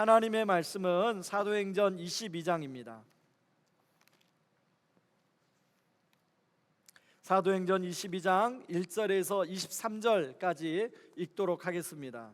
하나님의 말씀은 사도행전 22장입니다. 사도행전 22장 1절에서 23절까지 읽도록 하겠습니다.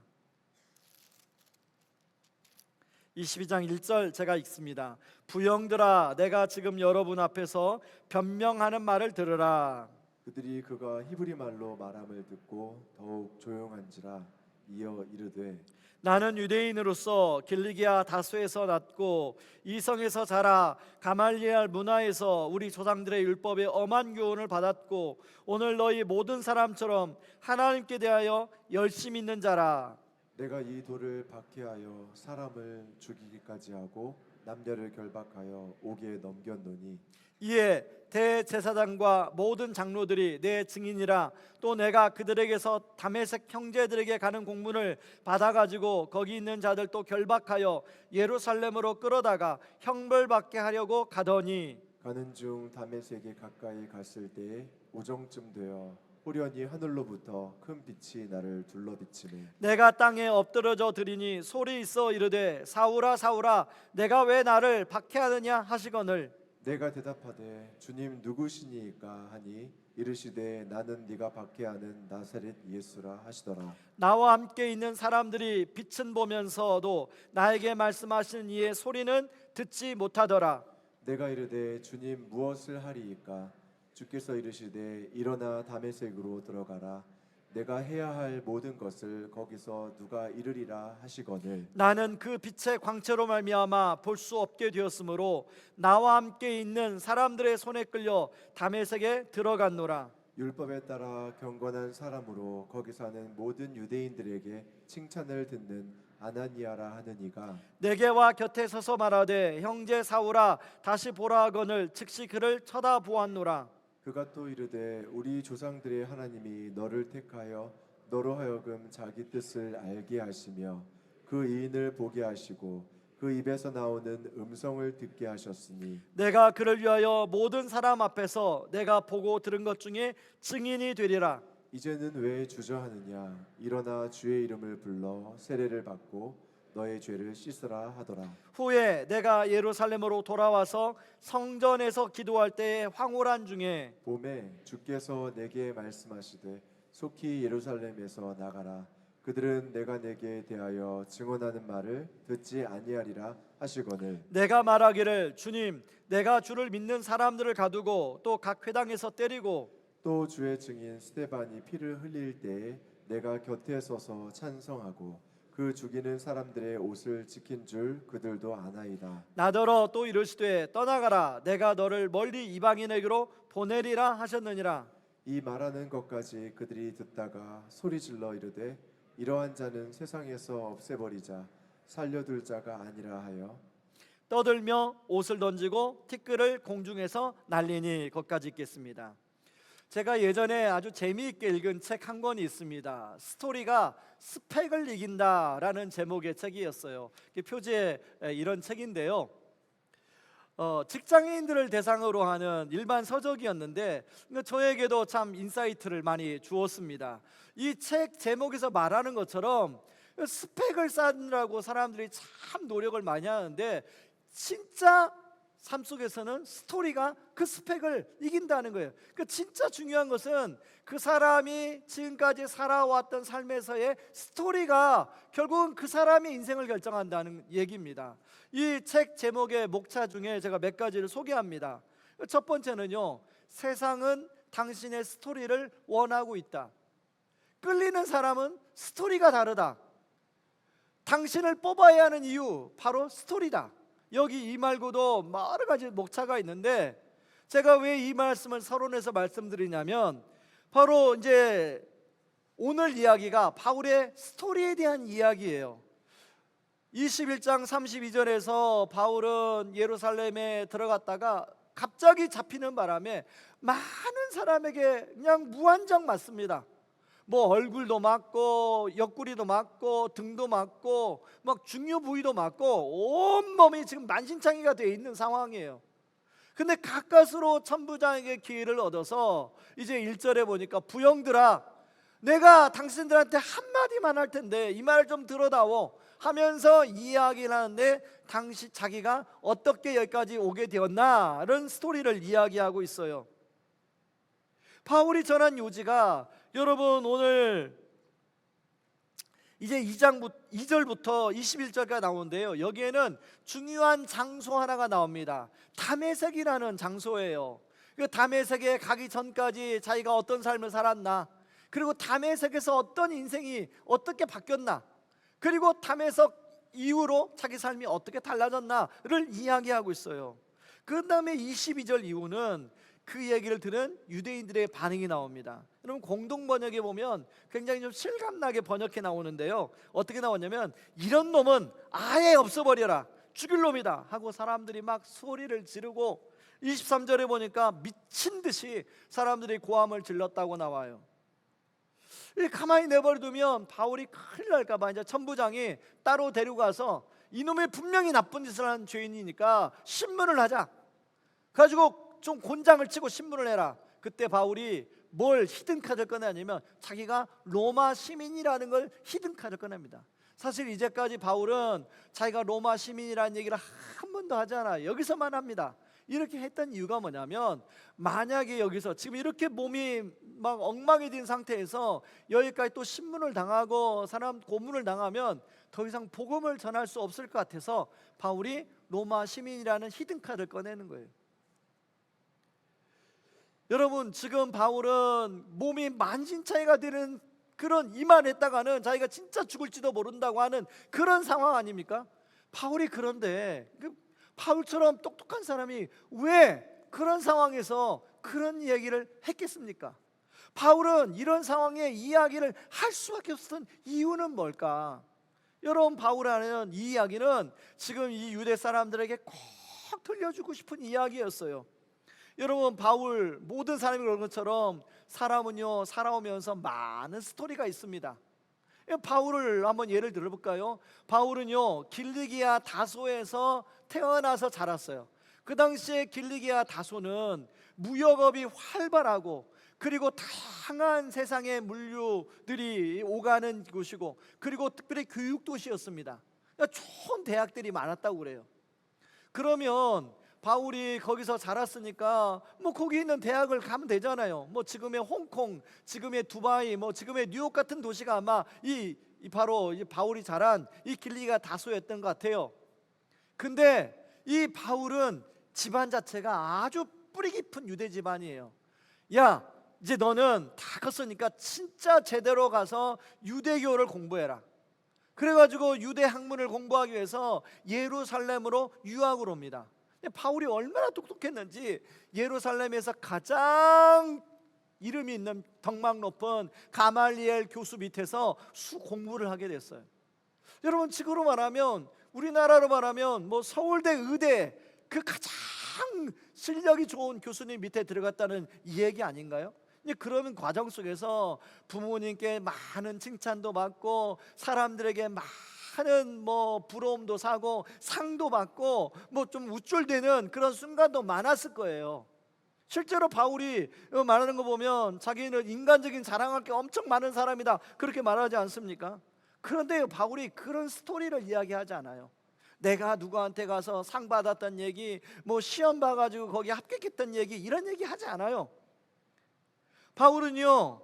22장 1절 제가 읽습니다. 부형들아, 내가 지금 여러분 앞에서 변명하는 말을 들으라. 그들이 그가 히브리 말로 말함을 듣고 더욱 조용한지라. 이어 이르되 나는 유대인으로서 길리기아 다소에서 났고 이성에서 자라 가말리엘 문화에서 우리 조상들의 율법의 엄한 교훈을 받았고 오늘 너희 모든 사람처럼 하나님께 대하여 열심히 있는 자라. 내가 이 돌을 박해하여 사람을 죽이기까지 하고 남녀를 결박하여 옥에 넘겼노니 이에 대제사장과 모든 장로들이 내 증인이라. 또 내가 그들에게서 다메섹 형제들에게 가는 공문을 받아가지고 거기 있는 자들 또 결박하여 예루살렘으로 끌어다가 형벌받게 하려고 가더니 가는 중 다메섹에 가까이 갔을 때에 오정쯤 되어 호련히 하늘로부터 큰 빛이 나를 둘러비치네. 내가 땅에 엎드러져 드리니 소리 있어 이르되 사울아 사울아 내가 왜 나를 박해하느냐 하시거늘 내가 대답하되 주님 누구시니까 하니 이르시되 나는 네가 박해하는 나사렛 예수라 하시더라. 나와 함께 있는 사람들이 빛은 보면서도 나에게 말씀하시는 이의 소리는 듣지 못하더라. 내가 이르되 주님 무엇을 하리이까? 주께서 이르시되 일어나 다메섹으로 들어가라. 내가 해야 할 모든 것을 거기서 누가 이르리라 하시거늘 나는 그 빛의 광채로 말미암아 볼 수 없게 되었으므로 나와 함께 있는 사람들의 손에 끌려 다메섹에 들어갔노라. 율법에 따라 경건한 사람으로 거기 사는 모든 유대인들에게 칭찬을 듣는 아나니아라 하는 이가 내게 와 곁에 서서 말하되 형제 사울아 다시 보라 하거늘 즉시 그를 쳐다보았노라. 그가 또 이르되 우리 조상들의 하나님이 너를 택하여 너로 하여금 자기 뜻을 알게 하시며 그 이인을 보게 하시고 그 입에서 나오는 음성을 듣게 하셨으니 내가 그를 위하여 모든 사람 앞에서 내가 보고 들은 것 중에 증인이 되리라. 이제는 왜 주저하느냐? 일어나 주의 이름을 불러 세례를 받고 너의 죄를 씻으라 하더라. 후에 내가 예루살렘으로 돌아와서 성전에서 기도할 때에 황홀한 중에 봄에 주께서 내게 말씀하시되 속히 예루살렘에서 나가라. 그들은 내가 내게 대하여 증언하는 말을 듣지 아니하리라 하시거늘 내가 말하기를 주님 내가 주를 믿는 사람들을 가두고 또 각 회당에서 때리고 또 주의 증인 스데반이 피를 흘릴 때에 내가 곁에 서서 찬성하고 그 죽이는 사람들의 옷을 지킨 줄 그들도 아나이다. 나더러 또 이르시되 떠나가라 내가 너를 멀리 이방인에게로 보내리라 하셨느니라. 이 말하는 것까지 그들이 듣다가 소리질러 이르되 이러한 자는 세상에서 없애버리자 살려둘 자가 아니라 하여 떠들며 옷을 던지고 티끌을 공중에서 날리니. 것까지 읽겠습니다. 제가 예전에 아주 재미있게 읽은 책 한 권이 있습니다. 스토리가 스펙을 이긴다라는 제목의 책이었어요. 표지에 이런 책인데요. 직장인들을 대상으로 하는 일반 서적이었는데 저에게도 참 인사이트를 많이 주었습니다. 이 책 제목에서 말하는 것처럼 스펙을 쌓느라고 사람들이 참 노력을 많이 하는데 진짜 삶 속에서는 스토리가 그 스펙을 이긴다는 거예요. 그러니까 진짜 중요한 것은 그 사람이 지금까지 살아왔던 삶에서의 스토리가 결국은 그 사람의 인생을 결정한다는 얘기입니다. 이 책 제목의 목차 중에 제가 몇 가지를 소개합니다. 첫 번째는요, 세상은 당신의 스토리를 원하고 있다. 끌리는 사람은 스토리가 다르다. 당신을 뽑아야 하는 이유 바로 스토리다. 여기 이 말고도 여러 가지 목차가 있는데 제가 왜 이 말씀을 서론에서 말씀드리냐면 바로 이제 오늘 이야기가 바울의 스토리에 대한 이야기예요. 21장 32절에서 바울은 예루살렘에 들어갔다가 갑자기 잡히는 바람에 많은 사람에게 그냥 무한정 맞습니다. 뭐 얼굴도 맞고 옆구리도 맞고 등도 맞고 막 중요 부위도 맞고 온몸이 지금 만신창이가 되어 있는 상황이에요. 근데 가까스로 천부장에게 기회를 얻어서 이제 1절에 보니까 부형들아 내가 당신들한테 한마디만 할 텐데 이 말을 좀 들어다오. 하면서 이야기를 하는데 당시 자기가 어떻게 여기까지 오게 되었나라는 스토리를 이야기하고 있어요. 바울이 전한 요지가 여러분 오늘 이제 2절부터 21절까지 나오는데요, 여기에는 중요한 장소 하나가 나옵니다. 다메섹이라는 장소예요. 그 다메섹에 가기 전까지 자기가 어떤 삶을 살았나, 그리고 다메섹에서 어떤 인생이 어떻게 바뀌었나, 그리고 다메섹 이후로 자기 삶이 어떻게 달라졌나를 이야기하고 있어요. 그 다음에 22절 이후는 그 얘기를 들은 유대인들의 반응이 나옵니다. 여러분 공동 번역에 보면 굉장히 좀 실감나게 번역해 나오는데요, 어떻게 나오냐면 이런 놈은 아예 없어버려라, 죽일 놈이다 하고 사람들이 막 소리를 지르고, 23절에 보니까 미친 듯이 사람들이 고함을 질렀다고 나와요. 가만히 내버려두면 바울이 큰일 날까 봐 이제 천부장이 따로 데려가서 이놈이 분명히 나쁜 짓을 한 죄인이니까 신문을 하자, 가지고 좀 곤장을 치고 신문을 해라. 그때 바울이 뭘 히든카드를 꺼내냐면 자기가 로마 시민이라는 걸 히든카드를 꺼냅니다. 사실 이제까지 바울은 자기가 로마 시민이라는 얘기를 한 번도 하지 않아요. 여기서만 합니다. 이렇게 했던 이유가 뭐냐면, 만약에 여기서 지금 이렇게 몸이 막 엉망이 된 상태에서 여기까지 또 신문을 당하고 사람 고문을 당하면 더 이상 복음을 전할 수 없을 것 같아서 바울이 로마 시민이라는 히든카드를 꺼내는 거예요. 여러분 지금 바울은 몸이 만신창이가 되는 그런 이만했다가는 자기가 진짜 죽을지도 모른다고 하는 그런 상황 아닙니까? 바울이 그런데 바울처럼 똑똑한 사람이 왜 그런 상황에서 그런 얘기를 했겠습니까? 바울은 이런 상황에 이야기를 할 수밖에 없었던 이유는 뭘까? 여러분 바울이 하는 이 이야기는 지금 이 유대 사람들에게 꼭 들려주고 싶은 이야기였어요. 여러분 바울, 모든 사람이 그런 것처럼 사람은요 살아오면서 많은 스토리가 있습니다. 바울을 한번 예를 들어볼까요? 바울은요 길리기아 다소에서 태어나서 자랐어요. 그 당시에 길리기아 다소는 무역업이 활발하고, 그리고 다양한 세상의 물류들이 오가는 곳이고, 그리고 특별히 교육 도시였습니다. 그러니까 좋은 대학들이 많았다고 그래요. 그러면 바울이 거기서 자랐으니까 뭐 거기 있는 대학을 가면 되잖아요. 뭐 지금의 홍콩, 지금의 두바이, 뭐 지금의 뉴욕 같은 도시가 아마 바로 바울이 자란 이 길리기아 다소였던 것 같아요. 근데 이 바울은 집안 자체가 아주 뿌리 깊은 유대 집안이에요. 야, 이제 너는 다 컸으니까 진짜 제대로 가서 유대교를 공부해라. 그래가지고 유대 학문을 공부하기 위해서 예루살렘으로 유학을 옵니다. 바울이 얼마나 똑똑했는지 예루살렘에서 가장 이름이 있는 덕망 높은 가말리엘 교수 밑에서 공부를 하게 됐어요. 여러분 지금으로 말하면, 우리나라로 말하면 뭐 서울대, 의대 그 가장 실력이 좋은 교수님 밑에 들어갔다는 이 얘기 아닌가요? 그러는 과정 속에서 부모님께 많은 칭찬도 받고, 사람들에게 많은 뭐 부러움도 사고 상도 받고, 뭐 좀 우쭐대는 그런 순간도 많았을 거예요. 실제로 바울이 말하는 거 보면 자기는 인간적인 자랑할 게 엄청 많은 사람이다 그렇게 말하지 않습니까? 그런데 바울이 그런 스토리를 이야기하지 않아요. 내가 누구한테 가서 상 받았던 얘기, 뭐 시험 봐가지고 거기 합격했던 얘기, 이런 얘기 하지 않아요. 바울은요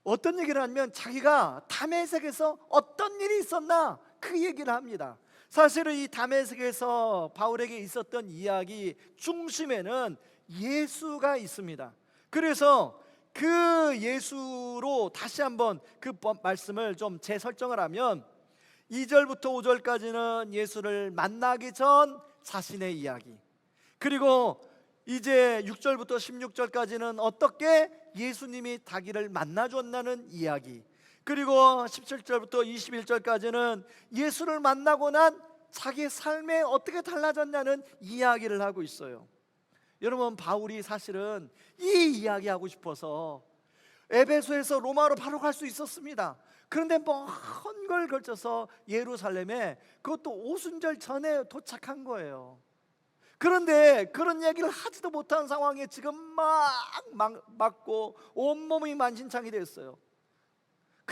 어떤 얘기를 하면 자기가 다메섹에서 어떤 일이 있었나 그 얘기를 합니다. 사실은 이 다메섹에서 바울에게 있었던 이야기 중심에는 예수가 있습니다. 그래서 그 예수로 다시 한번 그 말씀을 좀 재설정을 하면, 2절부터 5절까지는 예수를 만나기 전 자신의 이야기, 그리고 이제 6절부터 16절까지는 어떻게 예수님이 자기를 만나줬다는 이야기, 그리고 17절부터 21절까지는 예수를 만나고 난 자기의 삶에 어떻게 달라졌냐는 이야기를 하고 있어요. 여러분 바울이 사실은 이 이야기하고 싶어서 에베소에서 로마로 바로 갈 수 있었습니다. 그런데 먼 걸 걸쳐서 예루살렘에, 그것도 오순절 전에 도착한 거예요. 그런데 그런 얘기를 하지도 못한 상황에 지금 막 맞고 온몸이 만신창이 됐어요.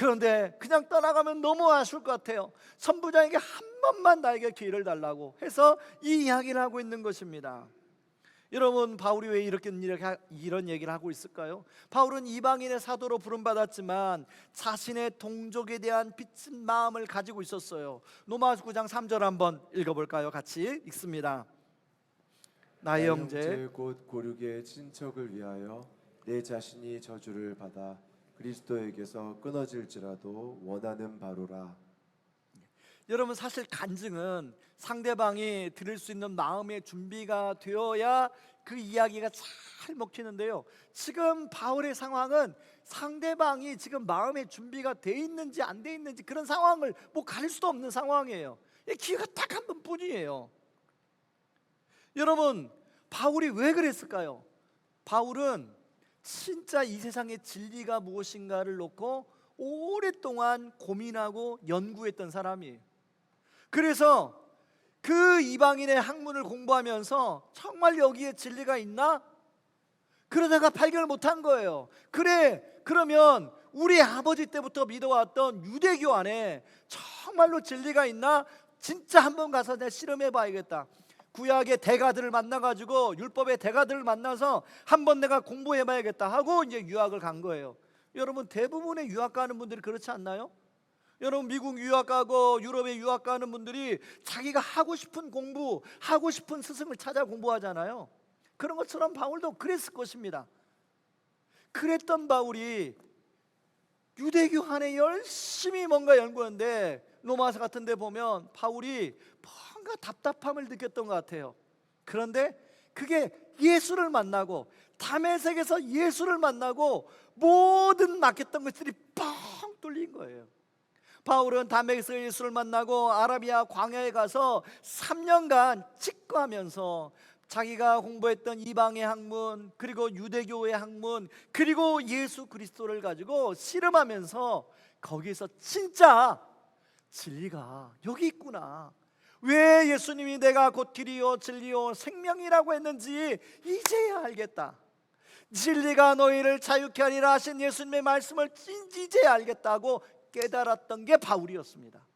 그런데 그냥 떠나가면 너무 아쉬울 것 같아요. 선부장에게 한 번만 나에게 기회를 달라고 해서 이 이야기를 하고 있는 것입니다. 여러분, 바울이 왜 이런 얘기를 하고 있을까요? 바울은 이방인의 사도로 부름받았지만 자신의 동족에 대한 빚진 마음을 가지고 있었어요. 로마서 9장 3절 한번 읽어볼까요? 같이 읽습니다. 나의 형제 곧 고륙의 친척을 위하여 내 자신이 저주를 받아 그리스도에게서 끊어질지라도 원하는 바로라. 여러분, 사실 간증은 상대방이 들을 수 있는 마음의 준비가 되어야 그 이야기가 잘 먹히는데요, 지금 바울의 상황은 상대방이 지금 마음의 준비가 돼 있는지 안 돼 있는지 그런 상황을 뭐 가릴 수도 없는 상황이에요. 이 기회가 딱 한 번뿐이에요. 여러분, 바울이 왜 그랬을까요? 바울은 진짜 이 세상의 진리가 무엇인가를 놓고 오랫동안 고민하고 연구했던 사람이에요. 그래서 그 이방인의 학문을 공부하면서 정말 여기에 진리가 있나? 그러다가 발견을 못한 거예요. 그러면 우리 아버지 때부터 믿어왔던 유대교 안에 정말로 진리가 있나? 진짜 한번 가서 내가 실험해 봐야겠다. 구약의 대가들을 만나가지고, 율법의 대가들을 만나서 한번 내가 공부해 봐야겠다 하고 이제 유학을 간 거예요. 여러분, 대부분의 유학 가는 분들이 그렇지 않나요? 여러분, 미국 유학 가고 유럽에 유학 가는 분들이 자기가 하고 싶은 공부, 하고 싶은 스승을 찾아 공부하잖아요. 그런 것처럼 바울도 그랬을 것입니다. 그랬던 바울이 유대교 안에 열심히 뭔가 연구하는데, 로마서 같은 데 보면 바울이 뭔가 답답함을 느꼈던 것 같아요. 그런데 그게 예수를 만나고, 다메섹에서 예수를 만나고 모든 막혔던 것들이 뻥 뚫린 거예요. 바울은 다메섹에서 예수를 만나고 아라비아 광야에 가서 3년간 직거하면서 자기가 공부했던 이방의 학문, 그리고 유대교의 학문, 그리고 예수 그리스도를 가지고 씨름하면서 거기서 진짜 진리가 여기 있구나, 왜 예수님이 내가 곧 길이요 진리요 생명이라고 했는지 이제야 알겠다, 진리가 너희를 자유케 하리라 하신 예수님의 말씀을 이제야 알겠다고 깨달았던 게 바울이었습니다.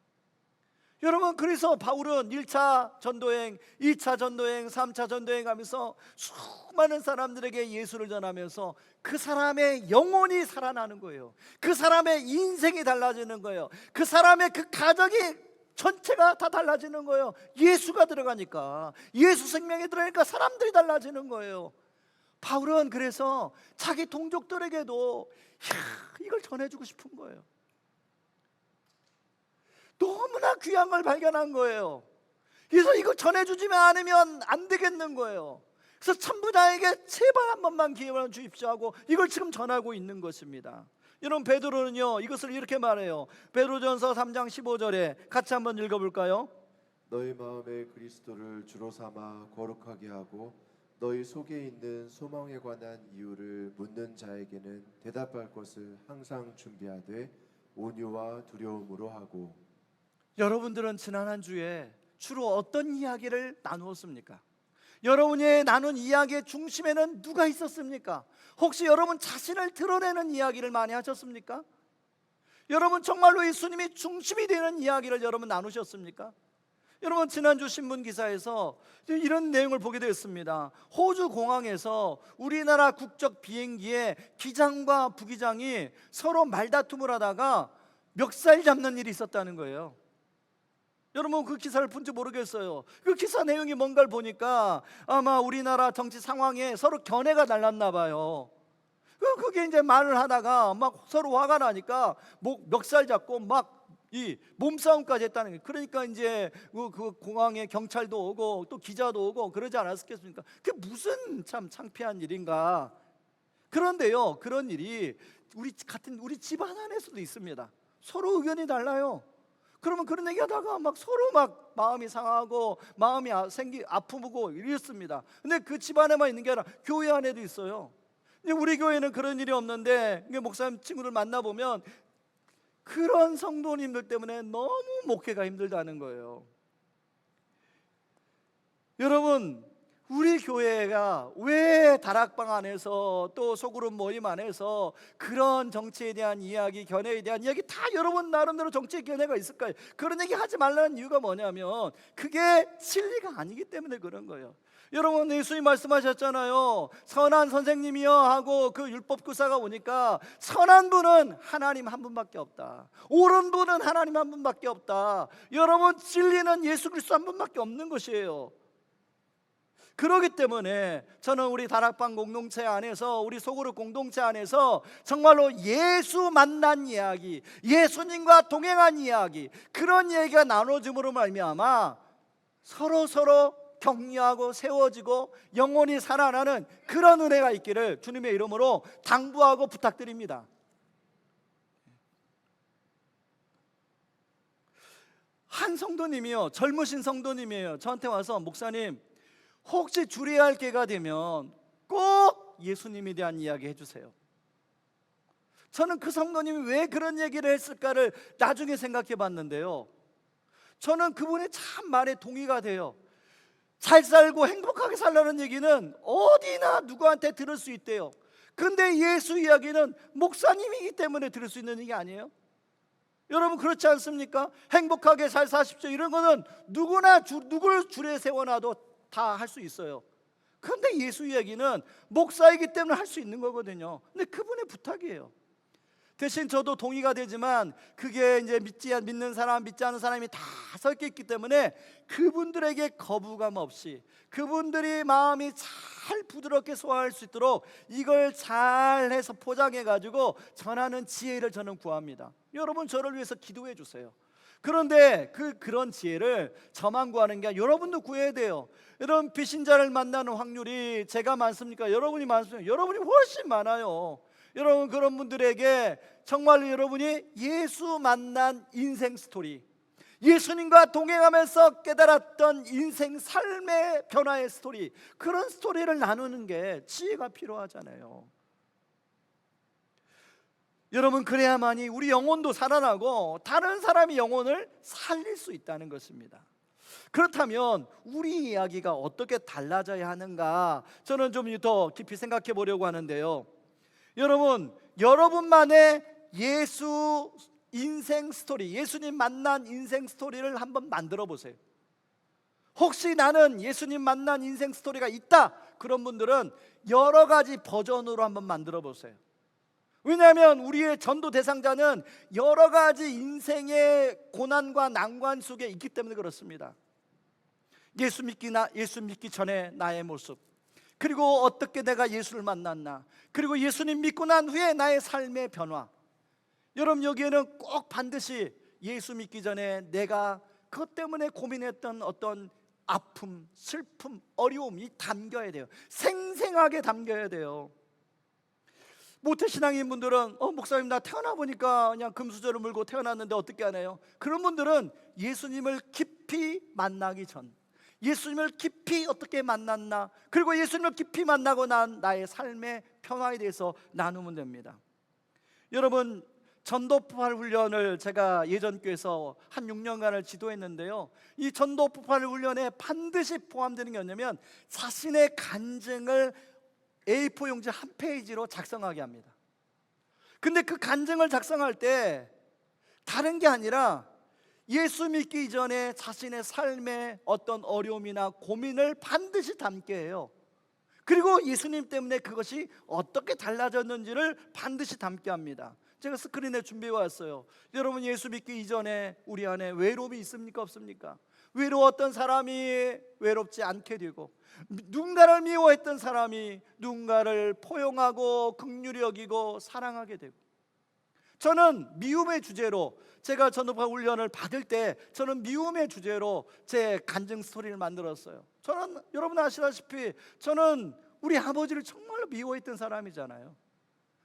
여러분, 그래서 바울은 1차 전도행, 2차 전도행, 3차 전도행 하면서 수많은 사람들에게 예수를 전하면서 그 사람의 영혼이 살아나는 거예요. 그 사람의 인생이 달라지는 거예요. 그 사람의 그 가정이 전체가 다 달라지는 거예요. 예수가 들어가니까, 예수 생명이 들어가니까 사람들이 달라지는 거예요. 바울은 그래서 자기 동족들에게도 이걸 전해주고 싶은 거예요. 너무나 귀한 걸 발견한 거예요. 그래서 이거 전해주지만 않으면 안 되겠는 거예요. 그래서 천부장에게 제발 한 번만 기회를 주십시오 하고 이걸 지금 전하고 있는 것입니다. 여러분, 베드로는요 이것을 이렇게 말해요. 베드로전서 3장 15절에 같이 한번 읽어볼까요? 너희 마음에 그리스도를 주로 삼아 거룩하게 하고 너희 속에 있는 소망에 관한 이유를 묻는 자에게는 대답할 것을 항상 준비하되 온유와 두려움으로 하고. 여러분들은 지난 한 주에 주로 어떤 이야기를 나누었습니까? 여러분이 나눈 이야기의 중심에는 누가 있었습니까? 혹시 여러분 자신을 드러내는 이야기를 많이 하셨습니까? 여러분 정말로 예수님이 중심이 되는 이야기를 여러분 나누셨습니까? 여러분, 지난주 신문기사에서 이런 내용을 보게 되었습니다. 호주 공항에서 우리나라 국적 비행기의 기장과 부기장이 서로 말다툼을 하다가 멱살 잡는 일이 있었다는 거예요. 여러분, 그 기사를 본지 모르겠어요. 그 기사 내용이 뭔가를 보니까 아마 우리나라 정치 상황에 서로 견해가 달랐나 봐요. 그게 이제 말을 하다가 막 서로 화가 나니까 멱살 잡고 막 이 몸싸움까지 했다는 거예요. 그러니까 이제 그 공항에 경찰도 오고 또 기자도 오고 그러지 않았겠습니까? 그게 무슨 참 창피한 일인가. 그런데요, 그런 일이 우리 집안 안에서도 있습니다. 서로 의견이 달라요. 그러면 그런 얘기하다가 막 서로 막 마음이 상하고 마음이 아프고 이랬습니다. 근데 그 집안에만 있는 게 아니라 교회 안에도 있어요. 근데 우리 교회는 그런 일이 없는데 목사님 친구들 만나보면 그런 성도님들 때문에 너무 목회가 힘들다는 거예요. 여러분, 우리 교회가 왜 다락방 안에서 또 소그룹 모임 안에서 그런 정치에 대한 이야기, 견해에 대한 이야기 다 여러분 나름대로 정치의 견해가 있을까요? 그런 얘기 하지 말라는 이유가 뭐냐면 그게 진리가 아니기 때문에 그런 거예요. 여러분, 예수님 말씀하셨잖아요. 선한 선생님이여 하고 그 율법교사가 오니까 선한 분은 하나님 한 분밖에 없다, 옳은 분은 하나님 한 분밖에 없다. 여러분, 진리는 예수 그리스도 한 분밖에 없는 것이에요. 그렇기 때문에 저는 우리 다락방 공동체 안에서, 우리 소그룹 공동체 안에서 정말로 예수 만난 이야기, 예수님과 동행한 이야기, 그런 얘기가 나눠짐으로 말미암아 서로 격려하고 세워지고 영혼이 살아나는 그런 은혜가 있기를 주님의 이름으로 당부하고 부탁드립니다. 한 성도님이요, 젊으신 성도님이에요. 저한테 와서 목사님, 혹시 주례 할 때가 되면 꼭 예수님에 대한 이야기 해주세요. 저는 그 성도님이 왜 그런 얘기를 했을까를 나중에 생각해 봤는데요, 저는 그분의 참 말에 동의가 돼요. 잘 살고 행복하게 살라는 얘기는 어디나 누구한테 들을 수 있대요. 근데 예수 이야기는 목사님이기 때문에 들을 수 있는 얘기 아니에요? 여러분, 그렇지 않습니까? 행복하게 잘 사십시오 이런 거는 누구나 누굴 줄에 세워놔도 다 할 수 있어요. 그런데 예수 이야기는 목사이기 때문에 할 수 있는 거거든요. 근데 그분의 부탁이에요. 대신 저도 동의가 되지만 그게 이제 믿는 사람, 믿지 않는 사람이 다 섞여 있기 때문에 그분들에게 거부감 없이, 그분들이 마음이 잘 부드럽게 소화할 수 있도록 이걸 잘해서 포장해 가지고 전하는 지혜를 저는 구합니다. 여러분, 저를 위해서 기도해 주세요. 그런데 그런 지혜를 저만 구하는 게 아니라 여러분도 구해야 돼요. 여러분, 비신자를 만나는 확률이 제가 많습니까? 여러분이 많습니까? 여러분이 훨씬 많아요. 여러분, 그런 분들에게 정말로 여러분이 예수 만난 인생 스토리, 예수님과 동행하면서 깨달았던 인생 삶의 변화의 스토리, 그런 스토리를 나누는 게 지혜가 필요하잖아요. 여러분, 그래야만이 우리 영혼도 살아나고 다른 사람의 영혼을 살릴 수 있다는 것입니다. 그렇다면 우리 이야기가 어떻게 달라져야 하는가, 저는 좀 더 깊이 생각해 보려고 하는데요, 여러분만의 예수 인생 스토리, 예수님 만난 인생 스토리를 한번 만들어 보세요. 혹시 나는 예수님 만난 인생 스토리가 있다, 그런 분들은 여러 가지 버전으로 한번 만들어 보세요. 왜냐하면 우리의 전도 대상자는 여러 가지 인생의 고난과 난관 속에 있기 때문에 그렇습니다. 예수 믿기 전에 나의 모습, 그리고 어떻게 내가 예수를 만났나, 그리고 예수님 믿고 난 후에 나의 삶의 변화. 여러분, 여기에는 꼭 반드시 예수 믿기 전에 내가 그것 때문에 고민했던 어떤 아픔, 슬픔, 어려움이 담겨야 돼요. 생생하게 담겨야 돼요. 모태신앙인 분들은 목사님, 나 태어나 보니까 그냥 금수저를 물고 태어났는데 어떻게 하나요? 그런 분들은 예수님을 깊이 만나기 전, 예수님을 깊이 어떻게 만났나, 그리고 예수님을 깊이 만나고 난 나의 삶의 변화에 대해서 나누면 됩니다. 여러분, 전도폭발 훈련을 제가 예전 교회에서 한 6년간을 지도했는데요, 이 전도폭발 훈련에 반드시 포함되는 게 뭐냐면 자신의 간증을 A4 용지 한 페이지로 작성하게 합니다. 근데 그 간증을 작성할 때 다른 게 아니라 예수 믿기 전에 자신의 삶의 어떤 어려움이나 고민을 반드시 담게 해요. 그리고 예수님 때문에 그것이 어떻게 달라졌는지를 반드시 담게 합니다. 제가 스크린에 준비해 왔어요. 여러분, 예수 믿기 이전에 우리 안에 외로움이 있습니까, 없습니까? 외로웠던 사람이 외롭지 않게 되고, 누군가를 미워했던 사람이 누군가를 포용하고 긍휼히 여기고 사랑하게 되고, 저는 미움의 주제로, 제가 전도파 훈련을 받을 때 저는 미움의 주제로 제 간증 스토리를 만들었어요. 저는, 여러분 아시다시피 저는 우리 아버지를 정말로 미워했던 사람이잖아요.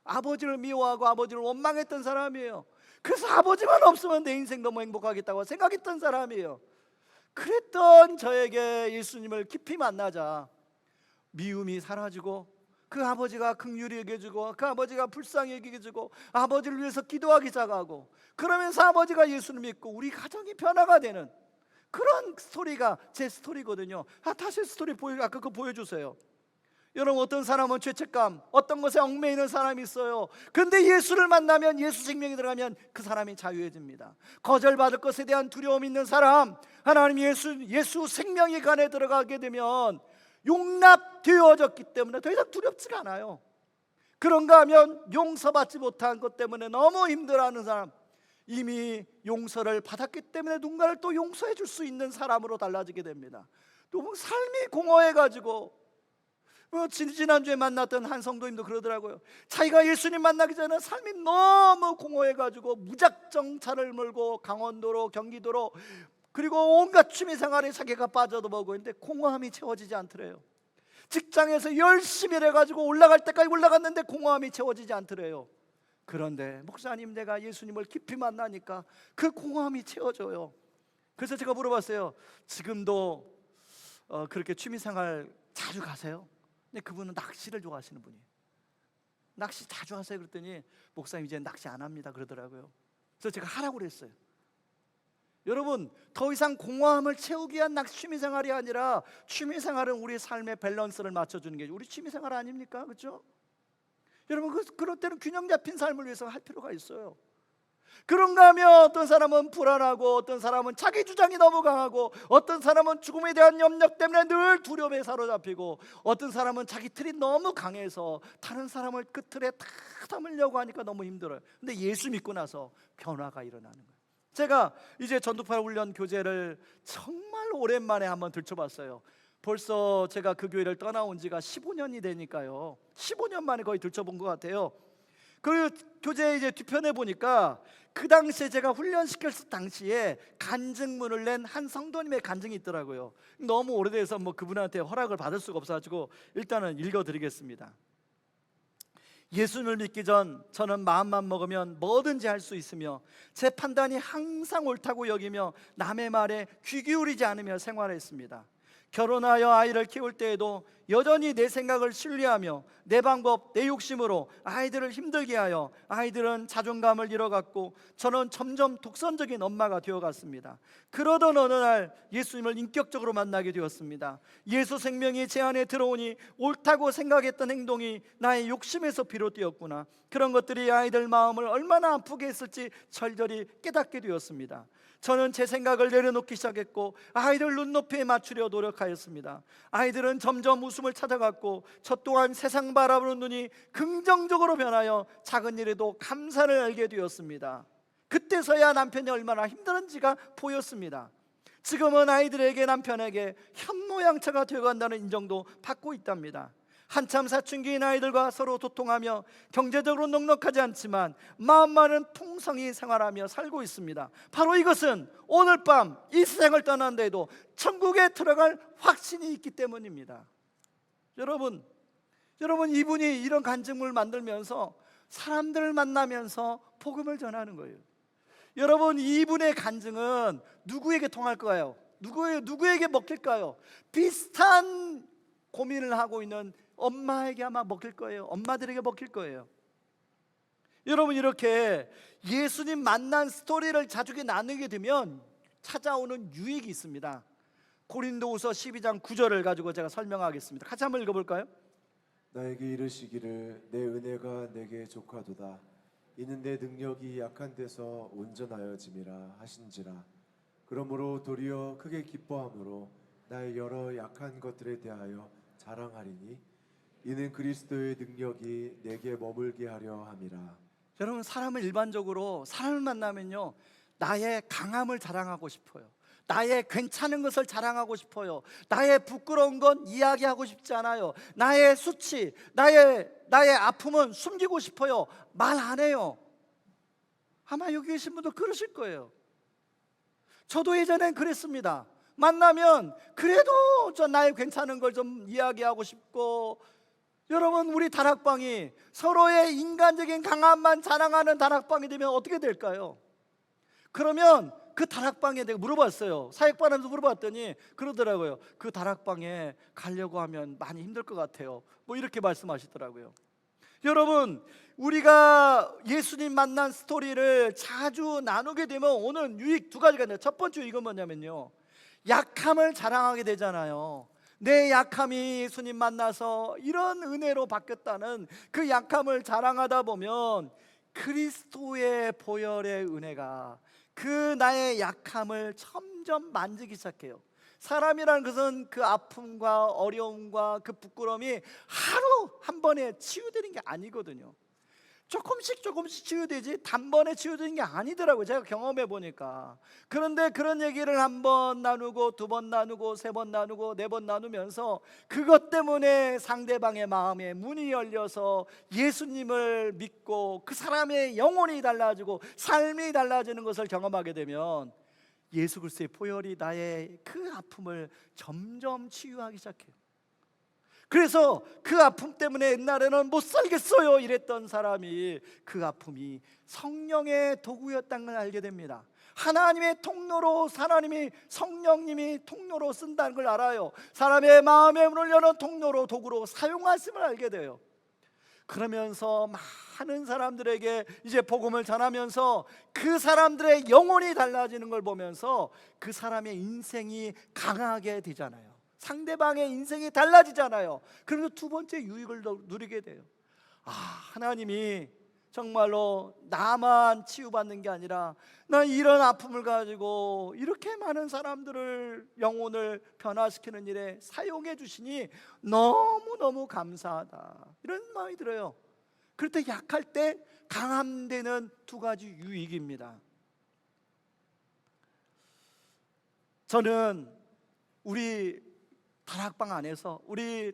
아버지를 미워하고 아버지를 원망했던 사람이에요. 그래서 아버지만 없으면 내 인생 너무 행복하겠다고 생각했던 사람이에요. 그랬던 저에게 예수님을 깊이 만나자 미움이 사라지고, 그 아버지가 긍휼히 여겨주고, 그 아버지가 불쌍히 여겨주고, 아버지를 위해서 기도하기 시작하고, 그러면서 아버지가 예수를 믿고 우리 가정이 변화가 되는 그런 스토리가 제 스토리거든요. 다시 스토리 아까 그거 보여주세요. 여러분, 어떤 사람은 죄책감, 어떤 것에 얽매이는 사람이 있어요. 그런데 예수를 만나면, 예수 생명이 들어가면 그 사람이 자유해집니다. 거절받을 것에 대한 두려움 있는 사람, 하나님 예수 생명이 간에 들어가게 되면 용납되어졌기 때문에 더 이상 두렵지가 않아요. 그런가 하면 용서받지 못한 것 때문에 너무 힘들어하는 사람, 이미 용서를 받았기 때문에 누군가를 또 용서해 줄 수 있는 사람으로 달라지게 됩니다. 또 삶이 공허해가지고, 지난주에 만났던 한 성도님도 그러더라고요. 자기가 예수님 만나기 전에 삶이 너무 공허해가지고 무작정 차를 몰고 강원도로, 경기도로, 그리고 온갖 취미생활에 자기가 빠져도 보고 있는데 공허함이 채워지지 않더래요. 직장에서 열심히 일해가지고 올라갈 때까지 올라갔는데 공허함이 채워지지 않더래요. 그런데 목사님, 내가 예수님을 깊이 만나니까 그 공허함이 채워져요. 그래서 제가 물어봤어요. 지금도 그렇게 취미생활 자주 가세요? 근데 그분은 낚시를 좋아하시는 분이에요. 낚시 자주 하세요? 그랬더니 목사님 이제 낚시 안 합니다 그러더라고요. 그래서 제가 하라고 그랬어요. 여러분, 더 이상 공허함을 채우기 위한 취미생활이 아니라, 취미생활은 우리 삶의 밸런스를 맞춰주는 게 우리 취미생활 아닙니까? 그렇죠? 여러분, 그럴 때는 균형 잡힌 삶을 위해서 할 필요가 있어요. 그런가 하면 어떤 사람은 불안하고, 어떤 사람은 자기 주장이 너무 강하고, 어떤 사람은 죽음에 대한 염려 때문에 늘 두려움에 사로잡히고, 어떤 사람은 자기 틀이 너무 강해서 다른 사람을 그 틀에 다 담으려고 하니까 너무 힘들어요. 근데 예수 믿고 나서 변화가 일어나는 거예요. 제가 이제 전도파 훈련 교재를 정말 오랜만에 한번 들춰봤어요. 벌써 제가 그 교회를 떠나온 지가 15년이 되니까요. 15년 만에 거의 들춰본 것 같아요. 그 교재 이제 뒤편에 보니까 그 당시에 제가 훈련시켰을 당시에 간증문을 낸 한 성도님의 간증이 있더라고요. 너무 오래돼서 그분한테 허락을 받을 수가 없어가지고 일단은 읽어드리겠습니다. 예수님을 믿기 전 저는 마음만 먹으면 뭐든지 할 수 있으며 제 판단이 항상 옳다고 여기며 남의 말에 귀 기울이지 않으며 생활했습니다. 결혼하여 아이를 키울 때에도 여전히 내 생각을 신뢰하며 내 방법, 내 욕심으로 아이들을 힘들게 하여 아이들은 자존감을 잃어갔고 저는 점점 독선적인 엄마가 되어갔습니다. 그러던 어느 날 예수님을 인격적으로 만나게 되었습니다. 예수 생명이 제 안에 들어오니 옳다고 생각했던 행동이 나의 욕심에서 비롯되었구나. 그런 것들이 아이들 마음을 얼마나 아프게 했을지 절절히 깨닫게 되었습니다. 저는 제 생각을 내려놓기 시작했고 아이들 눈높이에 맞추려 노력하였습니다. 아이들은 점점 웃음을 찾아갔고 저 또한 세상 바라보는 눈이 긍정적으로 변하여 작은 일에도 감사를 알게 되었습니다. 그때서야 남편이 얼마나 힘들은지가 보였습니다. 지금은 아이들에게, 남편에게 현모양처가 되어간다는 인정도 받고 있답니다. 한참 사춘기인 아이들과 서로 도통하며 경제적으로 넉넉하지 않지만 마음만은 풍성히 생활하며 살고 있습니다. 바로 이것은 오늘 밤 이 세상을 떠난 데에도 천국에 들어갈 확신이 있기 때문입니다. 여러분, 이분이 이런 간증문을 만들면서 사람들을 만나면서 복음을 전하는 거예요. 여러분, 이분의 간증은 누구에게 통할까요? 누구에게 먹힐까요? 비슷한 고민을 하고 있는 엄마에게 아마 먹힐 거예요. 엄마들에게 먹힐 거예요. 여러분, 이렇게 예수님 만난 스토리를 자주게 나누게 되면 찾아오는 유익이 있습니다. 고린도후서 12장 9절을 가지고 제가 설명하겠습니다. 같이 한번 읽어볼까요? 나에게 이르시기를 내 은혜가 내게 족하도다. 이는 내 능력이 약한 데서 온전하여짐이라 하신지라. 그러므로 도리어 크게 기뻐함으로 나의 여러 약한 것들에 대하여 자랑하리니 이는 그리스도의 능력이 내게 머물게 하려 함이라. 여러분, 사람을 만나면요, 나의 강함을 자랑하고 싶어요. 나의 괜찮은 것을 자랑하고 싶어요. 나의 부끄러운 건 이야기하고 싶지 않아요. 나의 수치, 나의 아픔은 숨기고 싶어요. 말 안 해요. 아마 여기 계신 분도 그러실 거예요. 저도 예전엔 그랬습니다. 만나면 그래도 나의 괜찮은 걸 좀 이야기하고 싶고. 여러분, 우리 다락방이 서로의 인간적인 강함만 자랑하는 다락방이 되면 어떻게 될까요? 그러면 그 다락방에 내가 물어봤어요. 사역반한테 물어봤더니 그러더라고요. 그 다락방에 가려고 하면 많이 힘들 것 같아요. 이렇게 말씀하시더라고요. 여러분, 우리가 예수님 만난 스토리를 자주 나누게 되면 오늘 유익 두 가지가 있는데, 첫 번째 이건 뭐냐면요, 약함을 자랑하게 되잖아요. 내 약함이 예수님 만나서 이런 은혜로 바뀌었다는 그 약함을 자랑하다 보면 그리스도의 보혈의 은혜가 그 나의 약함을 점점 만지기 시작해요. 사람이라는 것은 그 아픔과 어려움과 그 부끄러움이 하루 한 번에 치유되는 게 아니거든요. 조금씩 치유되지 단번에 치유되는 게 아니더라고요. 제가 경험해 보니까. 그런데 그런 얘기를 한 번 나누고 두 번 나누고 세 번 나누고 네 번 나누면서 그것 때문에 상대방의 마음에 문이 열려서 예수님을 믿고 그 사람의 영혼이 달라지고 삶이 달라지는 것을 경험하게 되면 예수 그리스도의 보혈이 나의 그 아픔을 점점 치유하기 시작해요. 그래서 그 아픔 때문에 옛날에는 못 살겠어요 이랬던 사람이 그 아픔이 성령의 도구였다는 걸 알게 됩니다. 하나님의 통로로, 하나님이 성령님이 통로로 쓴다는 걸 알아요. 사람의 마음의 문을 여는 통로로, 도구로 사용하심을 알게 돼요. 그러면서 많은 사람들에게 이제 복음을 전하면서 그 사람들의 영혼이 달라지는 걸 보면서 그 사람의 인생이 강하게 되잖아요. 상대방의 인생이 달라지잖아요. 그래서 두 번째 유익을 누리게 돼요. 하나님이 정말로 나만 치유받는 게 아니라 나 이런 아픔을 가지고 이렇게 많은 사람들을 영혼을 변화시키는 일에 사용해 주시니 너무너무 감사하다, 이런 마음이 들어요. 그럴 때 약할 때 강함되는 두 가지 유익입니다. 저는 우리 다락방 안에서, 우리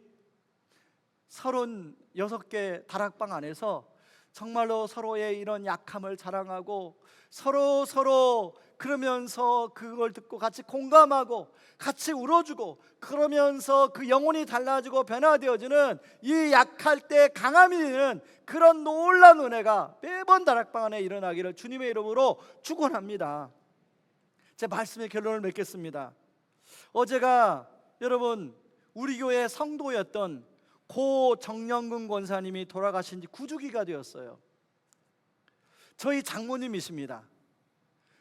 36개 다락방 안에서 정말로 서로의 이런 약함을 자랑하고 서로 그러면서 그걸 듣고 같이 공감하고 같이 울어주고 그러면서 그 영혼이 달라지고 변화되어지는 이 약할 때 강함이 되는 그런 놀라운 은혜가 매번 다락방 안에 일어나기를 주님의 이름으로 축원합니다. 제 말씀의 결론을 맺겠습니다. 어제가 여러분 우리 교회 성도였던 고 정영근 권사님이 돌아가신 지 9주기가 되었어요. 저희 장모님이십니다.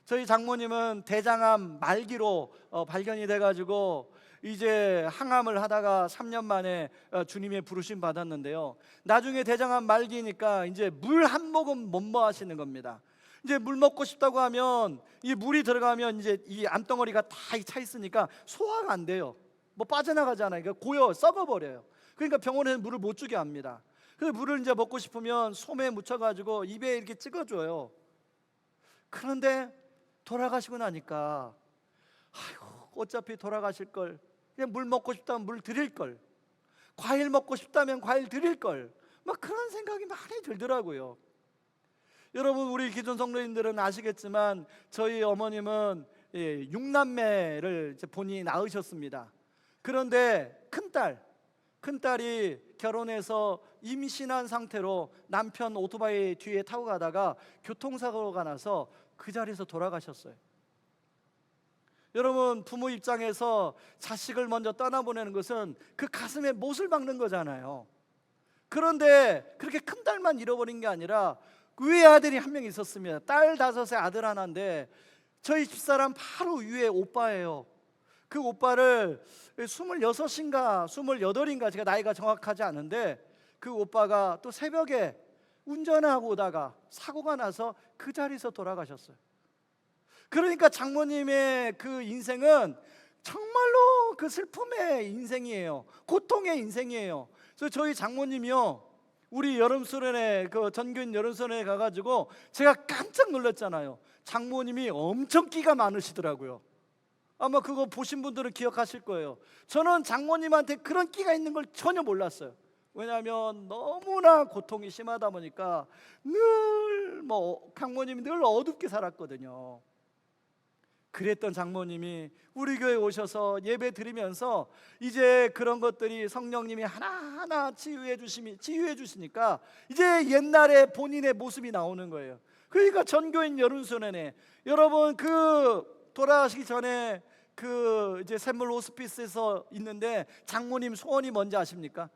저희 장모님은 대장암 말기로 발견이 돼가지고 이제 항암을 하다가 3년 만에 주님의 부르심 받았는데요. 나중에 대장암 말기니까 이제 물 한 모금 못 마시는 겁니다. 이제 물 먹고 싶다고 하면 이 물이 들어가면 이제 이 암덩어리가 다 차 있으니까 소화가 안 돼요. 뭐 빠져나가잖아요. 그러니까 고여 썩어버려요. 그러니까 병원에는 물을 못 주게 합니다. 그래서 물을 이제 먹고 싶으면 솜에 묻혀가지고 입에 이렇게 찍어줘요. 그런데 돌아가시고 나니까 어차피 돌아가실 걸 그냥 물 먹고 싶다면 물 드릴 걸, 과일 먹고 싶다면 과일 드릴 걸, 막 그런 생각이 많이 들더라고요. 여러분 우리 기존 성도님들은 아시겠지만 저희 어머님은 6남매를 본인이 낳으셨습니다. 그런데 큰딸이 결혼해서 임신한 상태로 남편 오토바이 뒤에 타고 가다가 교통사고가 나서 그 자리에서 돌아가셨어요. 여러분 부모 입장에서 자식을 먼저 떠나보내는 것은 그 가슴에 못을 박는 거잖아요. 그런데 그렇게 큰딸만 잃어버린 게 아니라 위에 아들이 한 명 있었습니다. 딸 5에 아들 하나인데 저희 집사람 바로 위에 오빠예요. 그 오빠를 26인가 28인가 제가 나이가 정확하지 않은데 그 오빠가 또 새벽에 운전하고 오다가 사고가 나서 그 자리에서 돌아가셨어요. 그러니까 장모님의 그 인생은 정말로 그 슬픔의 인생이에요. 고통의 인생이에요. 그래서 저희 장모님이요, 우리 여름수련회 그 전교인 여름수련회 가가지고 제가 깜짝 놀랐잖아요. 장모님이 엄청 끼가 많으시더라고요. 아마 그거 보신 분들은 기억하실 거예요. 저는 장모님한테 그런 끼가 있는 걸 전혀 몰랐어요. 왜냐하면 너무나 고통이 심하다 보니까 장모님이 늘 어둡게 살았거든요. 그랬던 장모님이 우리 교회에 오셔서 예배 드리면서 이제 그런 것들이 성령님이 하나하나 치유해 주시니까 이제 옛날에 본인의 모습이 나오는 거예요. 그러니까 전교인 여름수련회, 여러분 그 돌아가시기 전에 그 이제 샘물 호스피스에서 있는데 장모님 소원이 뭔지 아십니까?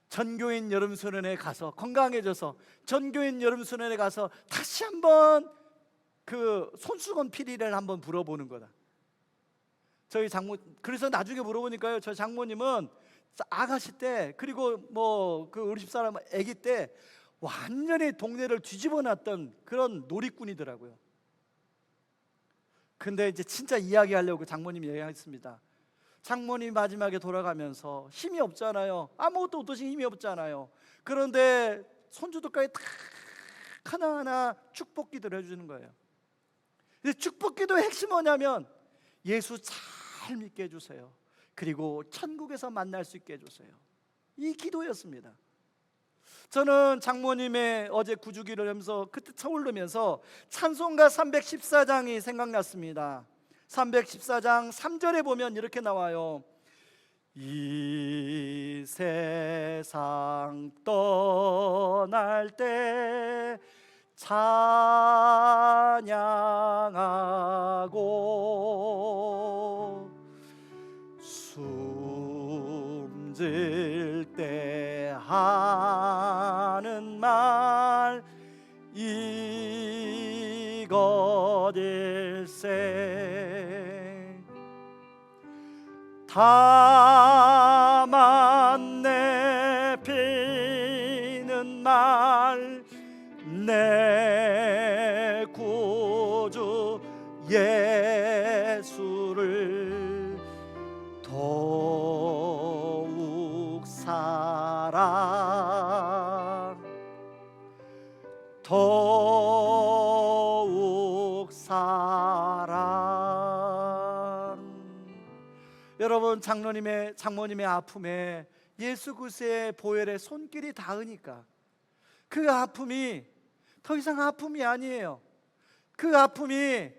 전교인 여름수련회 가서 건강해져서 전교인 여름수련회 가서 다시 한번 그 손수건 피리를 한번 불어보는 거다. 저희 장모, 그래서 나중에 물어보니까요, 저희 장모님은 아가씨 때, 그리고 뭐 그 우리 집사람 아기 때 완전히 동네를 뒤집어 놨던 그런 놀이꾼이더라고요. 근데 이제 진짜 이야기하려고 장모님이 얘기했습니다. 장모님이 마지막에 돌아가면서 힘이 없잖아요. 아무것도 없듯이 힘이 없잖아요. 그런데 손주들까지 다 하나하나 축복기도를 해주는 거예요. 근데 축복기도의 핵심이 뭐냐면 예수 잘 믿게 해주세요. 그리고 천국에서 만날 수 있게 해주세요. 이 기도였습니다. 저는 장모님의 어제 구주기를 하면서 그때 차오르면서 찬송가 314장이 생각났습니다. 314장 3절에 보면 이렇게 나와요. 이 세상 떠날 때 찬양하고 숨질 때 하는 말 이것일세. 다만 내피는 말 내 구주 예수를 더욱 사랑 더욱 사랑. 여러분, 장모님의 아픔에 예수 그리스도의 보혈의 손길이 닿으니까 그 아픔이 더 이상 아픔이 아니에요. 그 아픔이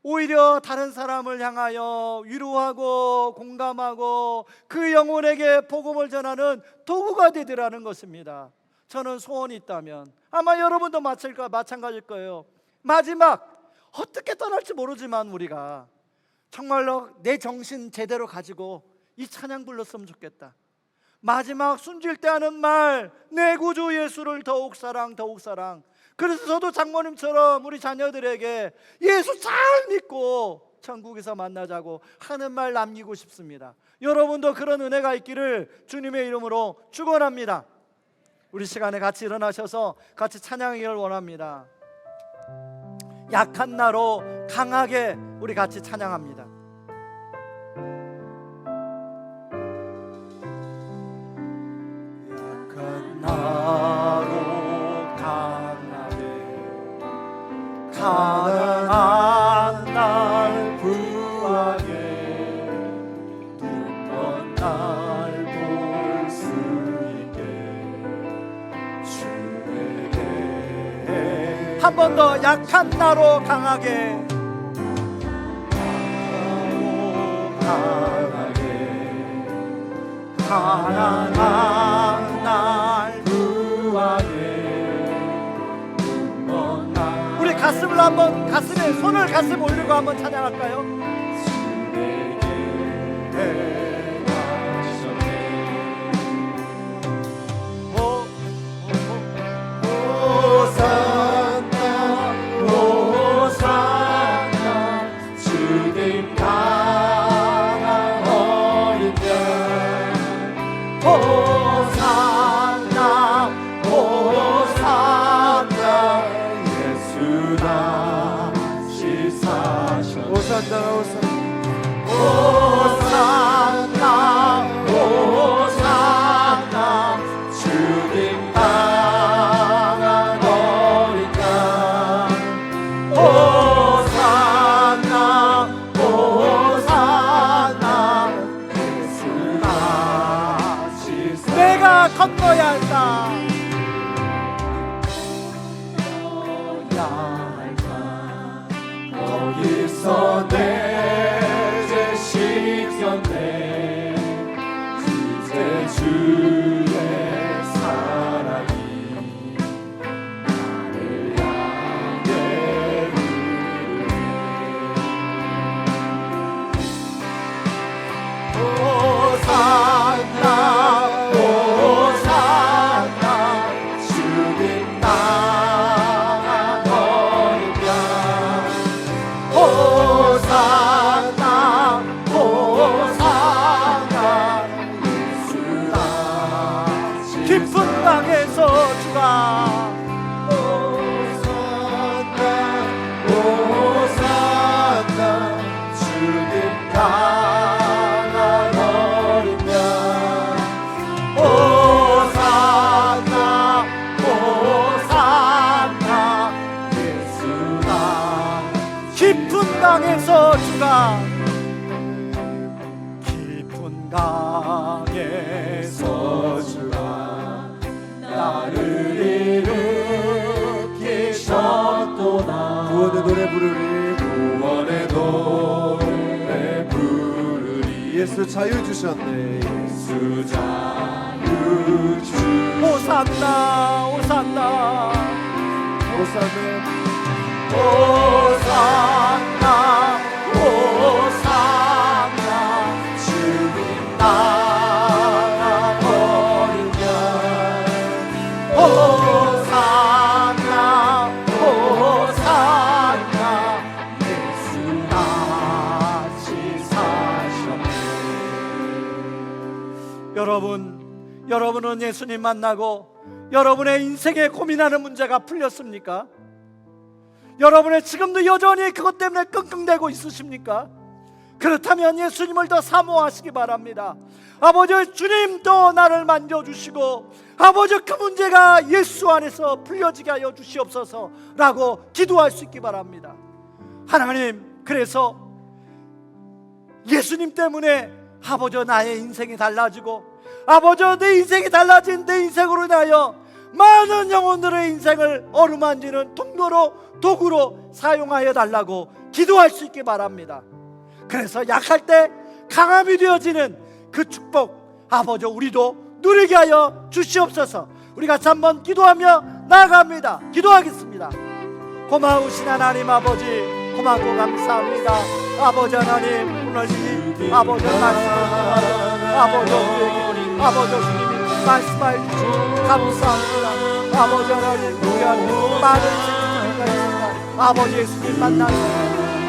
오히려 다른 사람을 향하여 위로하고 공감하고 그 영혼에게 복음을 전하는 도구가 되더라는 것입니다. 저는 소원이 있다면 아마 여러분도 마찬가지일 거예요. 마지막 어떻게 떠날지 모르지만 우리가 정말로 내 정신 제대로 가지고 이 찬양 불렀으면 좋겠다. 마지막 숨질 때 하는 말, 내 구주 예수를 더욱 사랑 더욱 사랑. 그래서 저도 장모님처럼 우리 자녀들에게 예수 잘 믿고 천국에서 만나자고 하는 말 남기고 싶습니다. 여러분도 그런 은혜가 있기를 주님의 이름으로 축원합니다. 우리 시간에 같이 일어나셔서 같이 찬양하기를 원합니다. 약한 나로 강하게 우리 같이 찬양합니다. 약한 나로 가난한 날 구하게 눈먼 날 볼 수 있게 주에게 한 번 더 약한 나로 강하게 가난한 날 구하게 가슴을 한번 가슴에 손을 가슴 올리고 한번 찬양할까요? 호산나 호산나 주님 강한 어린 양 호산나 호산나 다시 사셔. 호산나 호산나 호산나 주님 강한 어린 양 호산나 호산나 예수 다시 사셔. 내가 건너야 한다. 거기서 내 죄 씻겼네. 이제 주의 사랑이 나를 향해 호산나 호산나 주님 강한 어린 양 호산나 호산나 예수 자유 주셨네. 예수 자유 주. 호산나 호산나 호산나 호산나 호산나 주님 나라 버리면 호산나 호산나 예수 다시 사셨네. 여러분은 예수님 만나고 여러분의 인생에 고민하는 문제가 풀렸습니까? 여러분의 지금도 여전히 그것 때문에 끙끙대고 있으십니까? 그렇다면 예수님을 더 사모하시기 바랍니다. 아버지, 주님도 나를 만져주시고 아버지, 그 문제가 예수 안에서 풀려지게 하여 주시옵소서 라고 기도할 수 있기 바랍니다. 하나님, 그래서 예수님 때문에 아버지 나의 인생이 달라지고 아버지 내 인생이 달라진 내 인생으로 인하여 많은 영혼들의 인생을 어루만지는 통로로 도구로 사용하여 달라고 기도할 수 있게 바랍니다. 그래서 약할 때 강함이 되어지는 그 축복 아버지 우리도 누리게 하여 주시옵소서. 우리 같이 한번 기도하며 나아갑니다. 기도하겠습니다. 고마우신 하나님 아버지, 고맙고 감사합니다. 아버지 하나님, 오늘 이 아버지 말씀을 통하여 아버지 우리에게 아버지 주님이 말씀하여 주시니 감사합니다. 아버지 하나님, 우리 안에 많은 생각이 있습니다. 아버지 예수님 만나서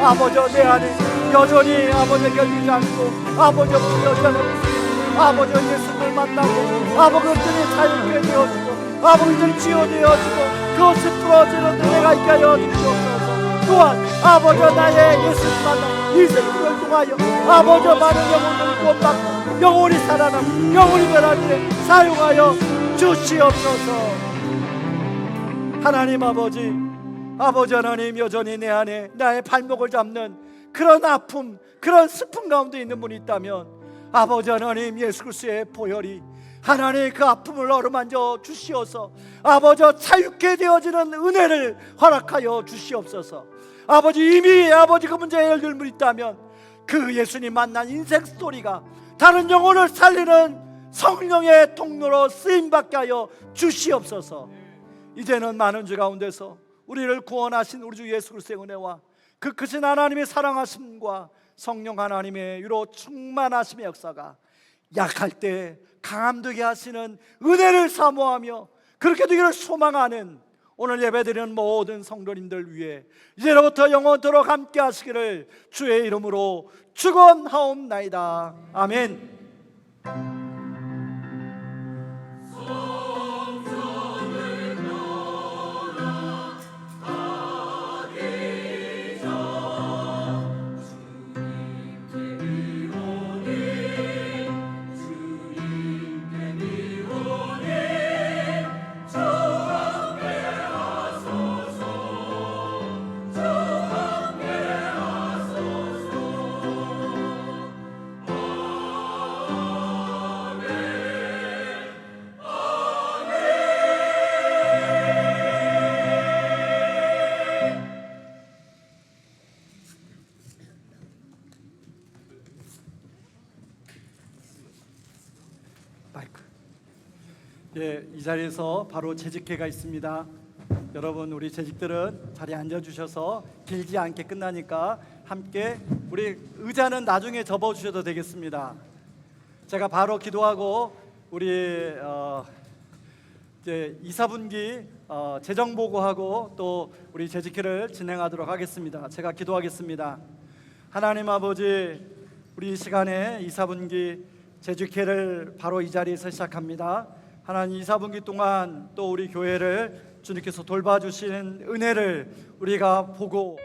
아버지 내 안에 여전히 아버지 견디지 않고 아버지 풀려지 않고 아버지 예수님을 만나고 아버지들이 자유케 되어지고 아버지들이 치유되어지고 그것이 풀어지는 은혜가 있게 하여 주시옵소서. 또한 아버지 나의 예수님 만나 이 생명을 통하여 아버지 많은 영혼을 구원받고 영혼이 살아나고 영혼이 변하기를 사용하여 주시옵소서. 하나님 아버지 하나님, 여전히 내 안에 나의 발목을 잡는 그런 아픔, 그런 슬픔 가운데 있는 분이 있다면 아버지 하나님, 예수 그리스도의 보혈이 하나님 그 아픔을 어루만져 주시어서 아버지 자유케 되어지는 은혜를 허락하여 주시옵소서. 아버지 이미 아버지 그 문제에 해결될 분이 있다면 그 예수님 만난 인생 스토리가 다른 영혼을 살리는 성령의 통로로 쓰임받게 하여 주시옵소서. 이제는 많은 주 가운데서 우리를 구원하신 우리 주 예수 그리스도의 은혜와 그 크신 하나님의 사랑하심과 성령 하나님의 위로 충만하심의 역사가 약할 때 강함 되게 하시는 은혜를 사모하며 그렇게 되기를 소망하는 오늘 예배드리는 모든 성도님들 위해 이제로부터 영원토록 함께 하시기를 주의 이름으로 축원하옵나이다. 아멘. 이 자리에서 바로 재직회가 있습니다. 여러분, 우리 재직들은 자리에 앉아주셔서 길지 않게 끝나니까 함께 우리 의자는 나중에 접어주셔도 되겠습니다. 제가 바로 기도하고 우리 이제 2, 4분기 재정 보고하고 또 우리 재직회를 진행하도록 하겠습니다. 제가 기도하겠습니다. 하나님 아버지, 우리 이 시간에 2, 4분기 재직회를 바로 이 자리에서 시작합니다. 하나님, 2, 4분기 동안 또 우리 교회를 주님께서 돌봐주시는 은혜를 우리가 보고